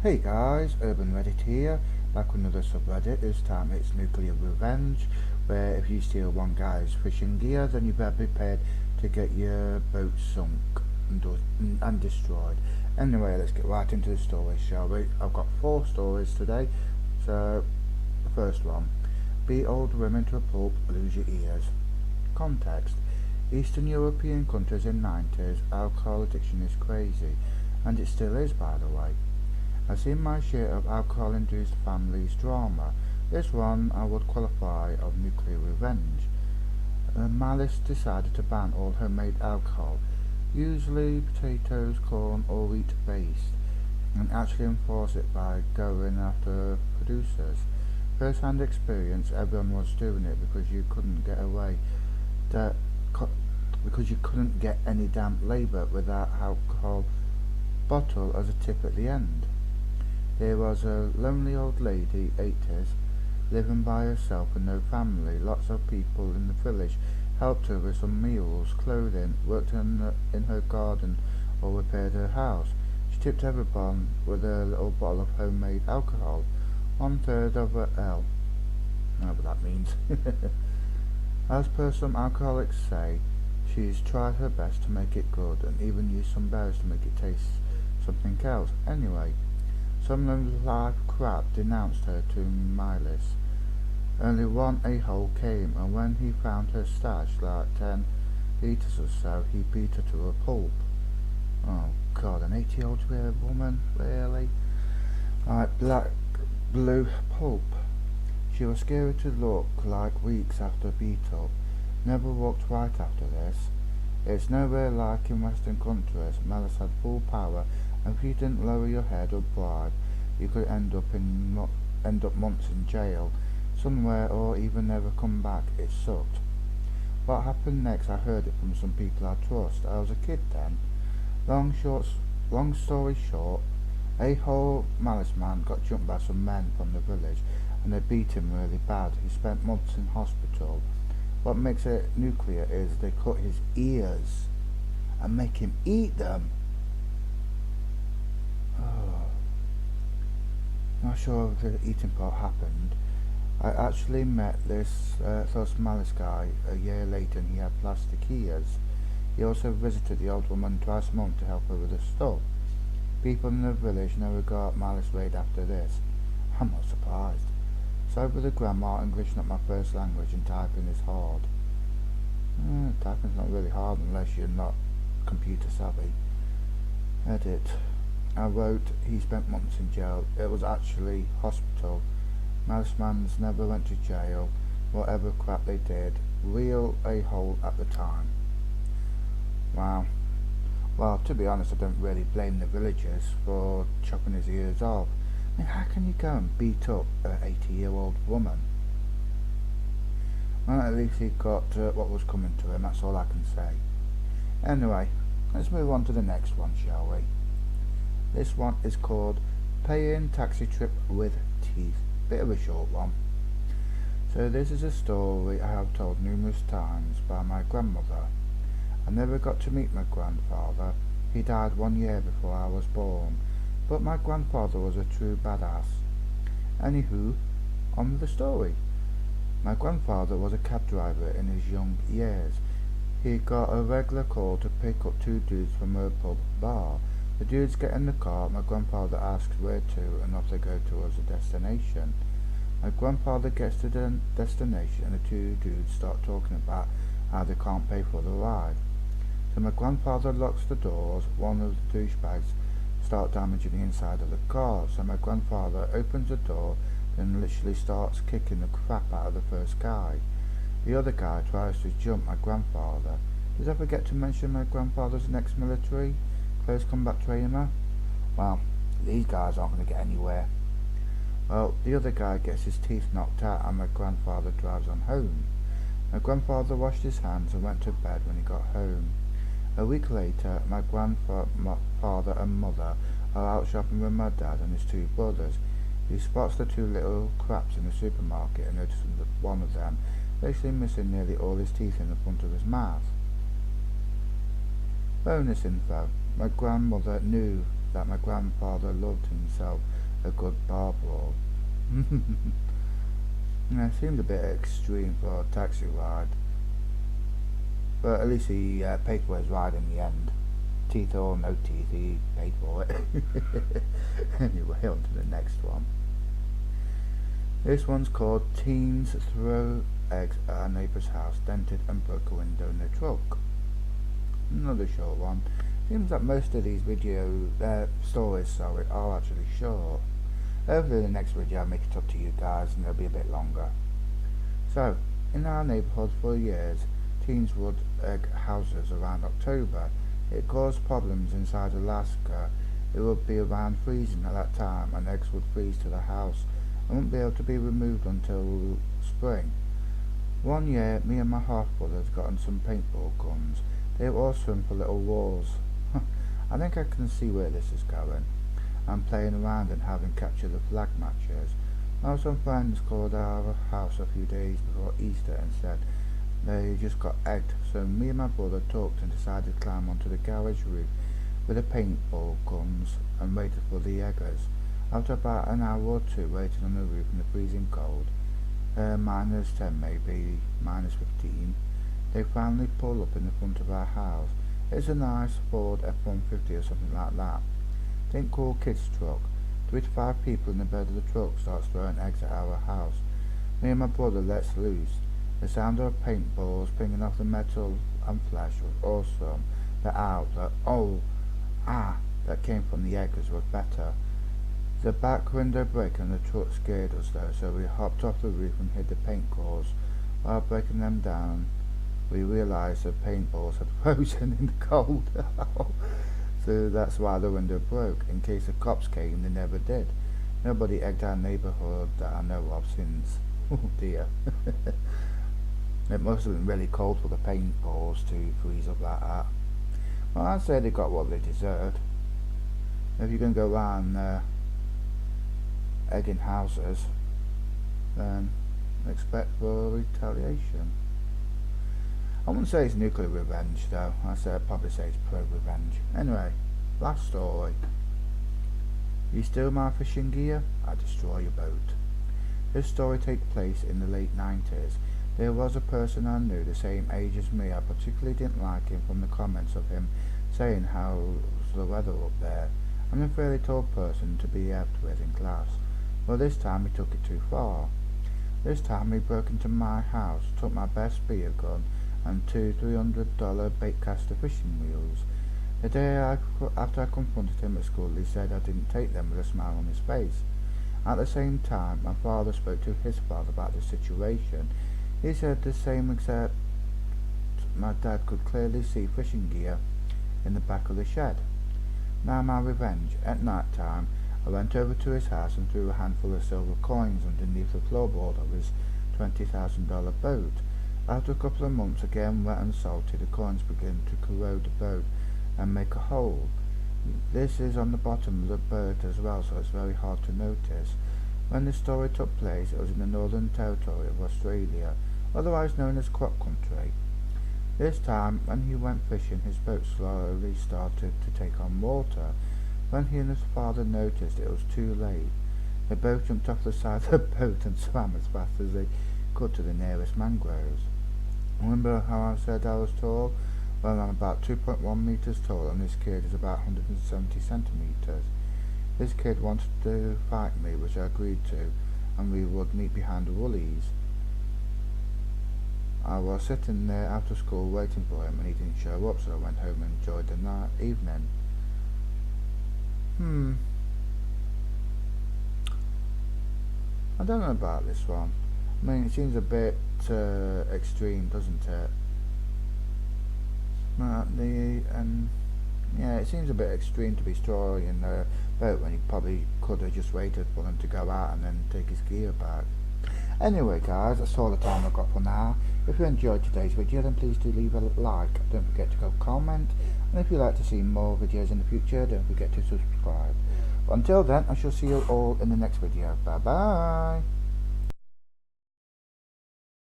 Hey guys, Urban Reddit here, back with another subreddit. This time it's NuclearRevenge, where if you steal one guy's fishing gear, then you better be prepared to get your boat sunk and destroyed. Anyway, let's get right into the stories, shall we? I've got 4 stories today. So, the first one. Beat old women to a pulp, lose your ears. Context. Eastern European countries in 90s, alcohol addiction is crazy, and it still is, by the way. I've seen my share of alcohol-induced families drama. This one I would qualify of nuclear revenge. Malice decided to ban all homemade alcohol, usually potatoes, corn or wheat based, and actually enforce it by going after producers. First-hand experience, everyone was doing it because you couldn't get away. Because you couldn't get any damp labour without alcohol bottle as a tip at the end. There was a lonely old lady, 80s, living by herself with no family. Lots of people in the village helped her with some meals, clothing, worked in her garden or repaired her house. She tipped everyone with a little bottle of homemade alcohol, 1/3 of a L. I know what that means. As per some alcoholics say, she's tried her best to make it good and even used some berries to make it taste something else. Anyway, some live crap denounced her to Miles. Only one a-hole came, and when he found her stash, like 10 litres or so, he beat her to a pulp. Oh God, an 80-year-old woman, really? Like black, blue pulp. She was scary to look like weeks after beat-up. Never walked right after this. It's nowhere like in Western countries. Malice had full power, and if you didn't lower your head or bribe, you could end up months in jail, somewhere, or even never come back. It sucked. What happened next, I heard it from some people I trust. I was a kid then. Long story short, a whole Malice man got jumped by some men from the village, and they beat him really bad. He spent months in hospital. What makes it nuclear is they cut his ears and make him eat them. Oh. Not sure if the eating part happened. I actually met this first Malice guy a year later, and he had plastic ears. He also visited the old woman twice a month to help her with her stuff. People in the village never got Malice raid after this. I'm not surprised. Sorry for the grammar, English not my first language, and typing is hard. Typing's not really hard unless you're not computer savvy. Edit. I wrote, he spent months in jail. It was actually hospital. Malice mans never went to jail. Whatever crap they did. Real a-hole at the time. Wow. Well, to be honest, I don't really blame the villagers for chopping his ears off. I mean, how can you go and beat up an 80-year-old woman? Well, at least he got what was coming to him, that's all I can say. Anyway, let's move on to the next one, shall we? This one is called Paying Taxi Trip with Teeth. Bit of a short one. So this is a story I have told numerous times by my grandmother. I never got to meet my grandfather. He died 1 year before I was born. But my grandfather was a true badass. Anywho, on with the story. My grandfather was a cab driver in his young years. He got a regular call to pick up 2 dudes from a pub bar. The dudes get in the car, my grandfather asks where to, and off they go towards the destination. My grandfather gets to the destination, and the 2 dudes start talking about how they can't pay for the ride. So my grandfather locks the doors. One of the douchebags start damaging the inside of the car, so my grandfather opens the door, then literally starts kicking the crap out of the first guy. The other guy tries to jump my grandfather. Did I forget to mention my grandfather's an ex-military, close combat trainer? Well, these guys aren't going to get anywhere. Well, the other guy gets his teeth knocked out, and my grandfather drives on home. My grandfather washed his hands and went to bed when he got home. A week later, my grandfather and mother are out shopping with my dad and his 2 brothers. He spots the 2 little craps in the supermarket and notices that one of them is actually missing nearly all his teeth in the front of his mouth. Bonus info. My grandmother knew that my grandfather loved himself a good bar brawl. Yeah, it seemed a bit extreme for a taxi ride, but at least he paid for his ride in the end. Teeth or no teeth, he paid for it. Anyway, on to the next one. This one's called Teens Throw Eggs at Our Neighbour's House, Dented and Broke a Window in a Truck. Another short one. Seems that most of these stories are actually short. Hopefully the next video I'll make it up to you guys and they'll be a bit longer. So, in our neighbourhood for years, teens would egg houses around October. It caused problems inside Alaska. It would be around freezing at that time and eggs would freeze to the house and wouldn't be able to be removed until spring. One year, me and my half-brothers got on some paintball guns. They were awesome for little walls. I think I can see where this is going. I'm playing around and having captured the flag matches. Now some friends called our house a few days before Easter and said they just got egged, so me and my brother talked and decided to climb onto the garage roof with the paintball guns and waited for the eggers. After about an hour or two waiting on the roof in the freezing cold, -10 maybe, -15, they finally pulled up in the front of our house. It's a nice Ford F-150 or something like that. Think cool kids truck. 3 to 5 people in the bed of the truck starts throwing eggs at our house. Me and my brother lets loose. The sound of paintballs pinging off the metal and flesh was awesome. The owl, that came from the eggers was better. The back window breaking on the truck scared us though, so we hopped off the roof and hid the paint cores. While breaking them down, we realised the paintballs had frozen in the cold. So that's why the window broke. In case the cops came, they never did. Nobody egged our neighbourhood that I know of since. Oh dear. It must have been really cold for the paintballs to freeze up like that. Well, I'd say they got what they deserved. If you're going to go around egging houses, then expect for retaliation. I wouldn't say it's nuclear revenge though. I'd probably say it's ProRevenge. Anyway, last story. You steal my fishing gear, I destroy your boat. This story takes place in the late 90s. There was a person I knew the same age as me. I particularly didn't like him from the comments of him saying how's the weather up there. I'm a fairly tall person to be out with in class. Well, this time he took it too far. This time he broke into my house, took my best spear gun and 2 $300 baitcaster fishing reels. The day after I confronted him at school, he said I didn't take them with a smile on his face. At the same time, my father spoke to his father about the situation. He said the same, except my dad could clearly see fishing gear in the back of the shed. Now my revenge. At night time, I went over to his house and threw a handful of silver coins underneath the floorboard of his $20,000 boat. After a couple of months, again wet and salty, the coins began to corrode the boat and make a hole. This is on the bottom of the boat as well, so it's very hard to notice. When the story took place, it was in the Northern Territory of Australia, otherwise known as crop country. This time, when he went fishing, his boat slowly started to take on water. When he and his father noticed, it was too late. The boat jumped off the side of the boat and swam as fast as they could to the nearest mangroves. Remember how I said I was tall? Well, I'm about 2.1 meters tall and this kid is about 170 centimeters. This kid wanted to fight me, which I agreed to, and we would meet behind the woolies. I was sitting there after school waiting for him and he didn't show up, so I went home and enjoyed the evening. I don't know about this one. I mean, it seems a bit extreme, doesn't it? Yeah, it seems a bit extreme to be destroying the boat when he probably could have just waited for them to go out and then take his gear back. Anyway guys, that's all the time I've got for now. If you enjoyed today's video, then please do leave a like. Don't forget to go comment, and if you'd like to see more videos in the future, don't forget to subscribe. But until then, I shall see you all in the next video. Bye bye.